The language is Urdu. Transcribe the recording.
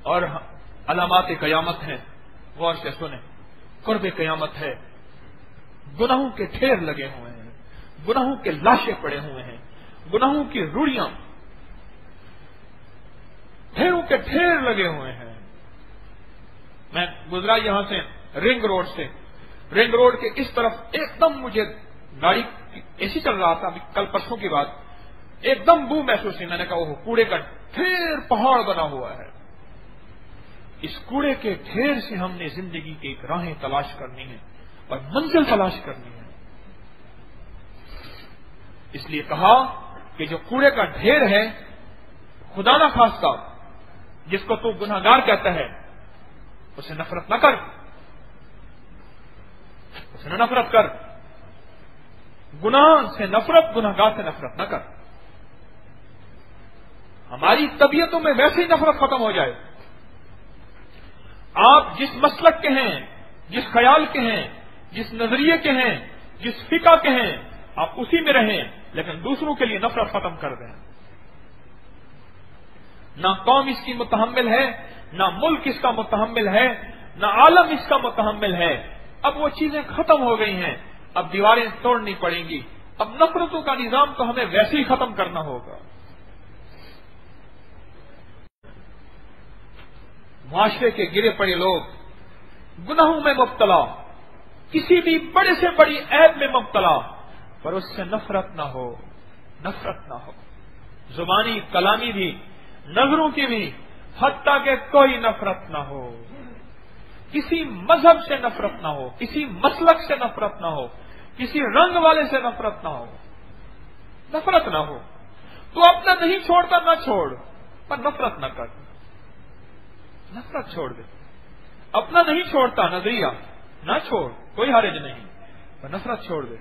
اور علامات قیامت ہیں، غور سے سنیں، قرب قیامت ہے، گناہوں کے ڈھیر لگے ہوئے ہیں، گناہوں کے لاشیں پڑے ہوئے ہیں، گناہوں کی روڑیاں، ڈھیروں کے ڈھیر لگے ہوئے ہیں۔ میں گزرا یہاں سے رنگ روڈ سے، رنگ روڈ کے اس طرف ایک دم مجھے گاڑی ایسی چل رہا تھا، ابھی کل پرسوں کی بات، ایک دم بو محسوس ہوئی۔ میں نے کہا وہ کوڑے کا ڈھیر پہاڑ بنا ہوا ہے، اس کوڑے کے ڈھیر سے ہم نے زندگی کی ایک راہیں تلاش کرنی ہے اور منزل تلاش کرنی ہے۔ اس لیے کہا کہ جو کوڑے کا ڈھیر ہے، خدا نہ خواستہ جس کو تو گناہگار کہتا ہے، اسے نفرت نہ کر، اسے نہ نفرت کر، گناہ سے نفرت، گناہگار سے نفرت نہ کر۔ ہماری طبیعتوں میں ویسے ہی نفرت ختم ہو جائے۔ آپ جس مسلک کے ہیں، جس خیال کے ہیں، جس نظریے کے ہیں، جس فقہ کے ہیں، آپ اسی میں رہیں، لیکن دوسروں کے لیے نفرت ختم کر دیں۔ نہ قوم اس کی متحمل ہے، نہ ملک اس کا متحمل ہے، نہ عالم اس کا متحمل ہے۔ اب وہ چیزیں ختم ہو گئی ہیں، اب دیواریں توڑنی پڑیں گی، اب نفرتوں کا نظام تو ہمیں ویسے ہی ختم کرنا ہوگا۔ معاشرے کے گرے پڑے لوگ گناہوں میں مبتلا، کسی بھی بڑے سے بڑی عیب میں مبتلا، پر اس سے نفرت نہ ہو، نفرت نہ ہو، زبانی کلامی بھی، نظروں کی بھی، حتیٰ کہ کوئی نفرت نہ ہو، کسی مذہب سے نفرت نہ ہو، کسی مسلک سے نفرت نہ ہو، کسی رنگ والے سے نفرت نہ ہو، نفرت نہ ہو۔ تو اپنا نہیں چھوڑتا نہ چھوڑ، پر نفرت نہ کر، نفرت چھوڑ دے۔ اپنا نہیں چھوڑتا نظریہ، نہ چھوڑ، کوئی حرج نہیں، پر نفرت چھوڑ دے۔